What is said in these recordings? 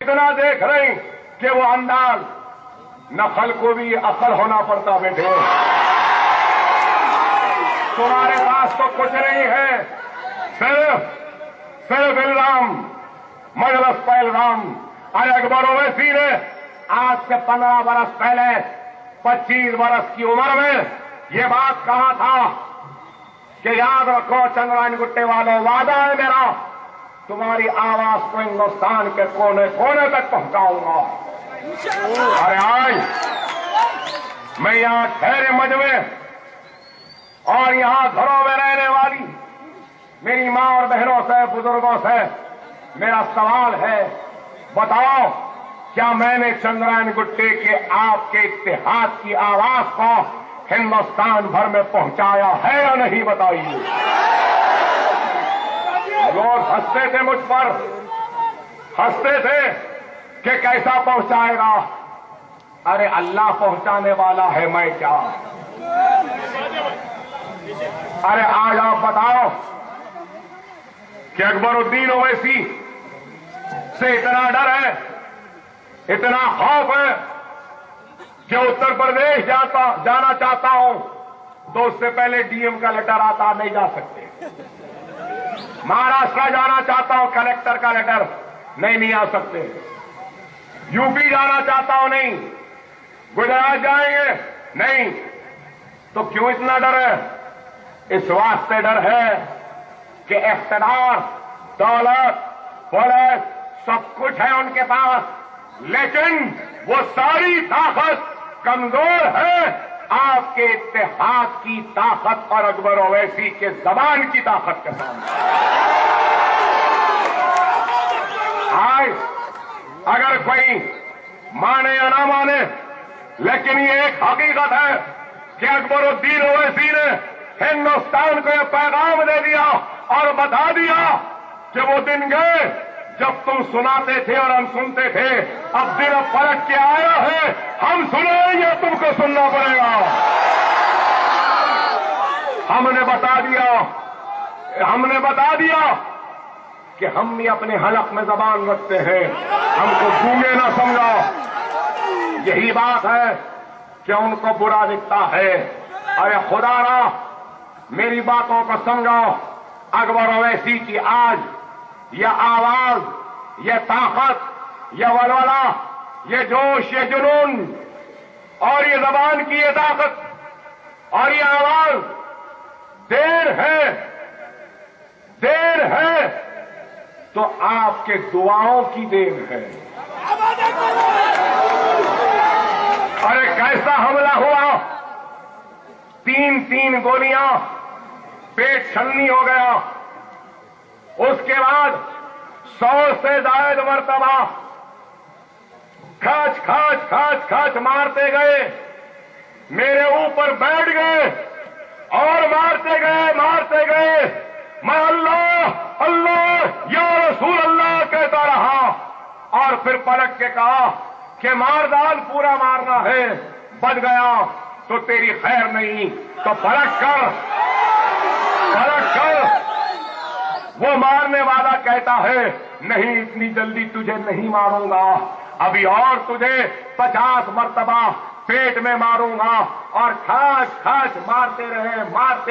اتنا دیکھ رہے ہیں کہ وہ انداز نخل کو بھی عقل ہونا پڑتا بیٹھے. تمہارے پاس تو کچھ نہیں ہے, صرف الزام, مجلس پہ الزام. ارے اکبر اویسی نے آج سے 15 برس پہلے 25 برس کی عمر میں یہ بات کہا تھا کہ یاد رکھو چندرائن گٹے والوں, وعدہ ہے میرا, تمہاری آواز کو ہندوستان کے کونے کونے تک پہنچاؤں گا. ارے آج میں یہاں ٹھہرے مجمع اور یہاں گھروں میں رہنے والی میری ماں اور بہنوں سے, بزرگوں سے میرا سوال ہے, بتاؤ کیا میں نے چندرائن گٹے کے آپ کے اتحاد کی آواز کو ہندوستان بھر میں پہنچایا ہے یا نہیں؟ بتائیے. لوگ ہنستے تھے مجھ پر, ہنستے تھے کہ کیسا پہنچائے گا. ارے اللہ پہنچانے والا ہے, میں کیا. ارے آج آپ بتاؤ کہ اکبر الدین اویسی سے اتنا ڈر ہے, اتنا خوف ہے کہ اتر پردیش جانا چاہتا ہوں تو اس سے پہلے ڈی ایم کا لیٹر آتا, نہیں جا سکتے. مہاراشٹر جانا چاہتا ہوں, کلکٹر کا لیٹر نہیں آ سکتے. یو پی جانا چاہتا ہوں, نہیں. گجرات جائیں گے, نہیں. تو کیوں اتنا ڈر ہے؟ اس واسطے ڈر ہے کہ اقتدار, دولت, پولیس سب کچھ ہے ان کے پاس, لیکن وہ ساری طاقت کمزور ہے آپ کے اتحاد کی طاقت اور اکبر اویسی کے زبان کی طاقت کے سامنے. آج اگر کوئی مانے یا نہ مانے, لیکن یہ ایک حقیقت ہے کہ اکبر الدین اویسی نے ہندوستان کو یہ پیغام دے دیا اور بتا دیا کہ وہ دن گئے جب تم سناتے تھے اور ہم سنتے تھے, اب دن پلٹ کے آیا ہے, ہم سنائیں گے, تم کو سننا پڑے گا. ہم نے بتا دیا کہ ہم بھی اپنے حلق میں زبان رکھتے ہیں, ہم کو گونگے نہ سمجھا. یہی بات ہے کہ ان کو برا دکھتا ہے. ارے خدا را میری باتوں کو سمجھو. اکبر اویسی کی آج یہ آواز, یہ طاقت, یہ ولولہ, یہ جوش, یہ جنون اور یہ زبان کی یہ طاقت اور یہ آواز دیر ہے تو آپ کے دعاؤں کی دیر ہے. ارے کیسا حملہ ہوا, 3 گولیاں, پیٹ چھلنی ہو گیا. اس کے بعد 100 سے زائد مرتبہ کھاچ مارتے گئے, میرے اوپر بیٹھ گئے اور مارتے گئے. میں اللہ اللہ یا رسول اللہ کہتا رہا اور پھر پلٹ کے کہا کہ مار ڈال, پورا مارنا ہے, بچ گیا تو تیری خیر نہیں, تو پلٹ کر. وہ مارنے والا کہتا ہے نہیں اتنی جلدی تجھے نہیں ماروں گا, ابھی اور تجھے 50 مرتبہ پیٹ میں ماروں گا. اور کھاچ مارتے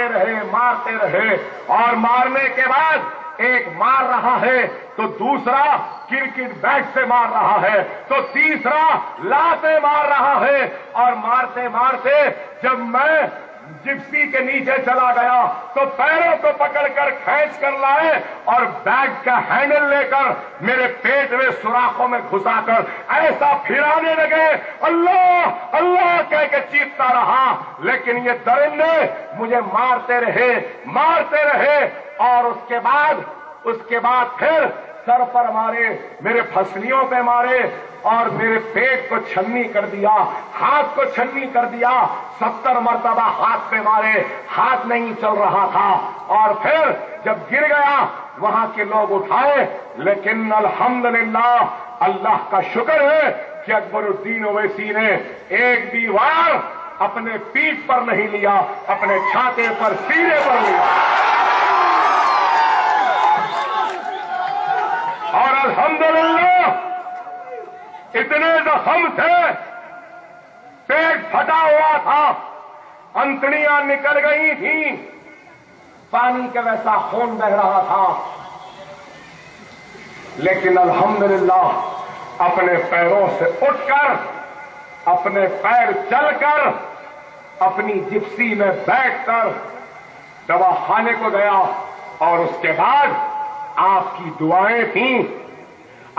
رہے اور مارنے کے بعد ایک مار رہا ہے تو دوسرا کرکٹ بیٹ سے مار رہا ہے تو تیسرا لاتے مار رہا ہے. اور مارتے جب میں جپسی کے نیچے چلا گیا تو پیروں کو پکڑ کر کھینچ کر لائے اور بیگ کا ہینڈل لے کر میرے پیٹ میں سوراخوں میں گھسا کر ایسا پھرانے لگے, اللہ اللہ کہہ کے چیختا رہا. لیکن یہ درندے مجھے مارتے رہے اور اس کے بعد پھر سر پر مارے, میرے پھسلیوں پہ مارے اور میرے پیٹ کو چھلنی کر دیا, ہاتھ کو چھلنی کر دیا. 70 مرتبہ ہاتھ پہ مارے, ہاتھ نہیں چل رہا تھا. اور پھر جب گر گیا وہاں کے لوگ اٹھائے, لیکن الحمدللہ اللہ کا شکر ہے کہ اکبر الدین اویسی نے ایک بھی وار اپنے پیٹھ پر نہیں لیا, اپنے چھاتے پر, سینے پر لیا. اور الحمدللہ اتنے زخم تھے، پیٹ پھٹا ہوا تھا، انتڑیاں نکل گئی تھیں، پانی کے ویسا خون بہ رہا تھا، لیکن الحمدللہ اپنے پیروں سے اٹھ کر، اپنے پیر چل کر، اپنی جپسی میں بیٹھ کر دوا خانے کو گیا، اور اس کے بعد آپ کی دعائیں تھیں،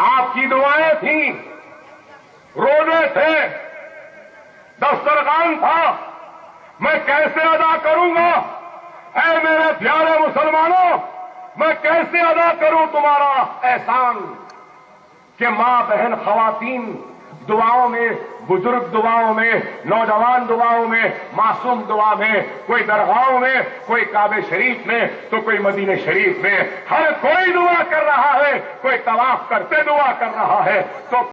آپ کی دعائیں تھیں، روزے تھے، دسترخوان تھا، میں کیسے ادا کروں گا؟ اے میرے پیارے مسلمانوں، میں کیسے ادا کروں تمہارا احسان کہ ماں بہن خواتین دعاؤں میں، بزرگ دعاؤں میں، نوجوان دعاؤں میں، معصوم دعا میں، کوئی درگاہوں میں، کوئی کعبہ شریف میں، تو کوئی مدینہ شریف میں، ہر کوئی دعا کر رہا ہے، کوئی طواف کرتے دعا کر رہا ہے، تو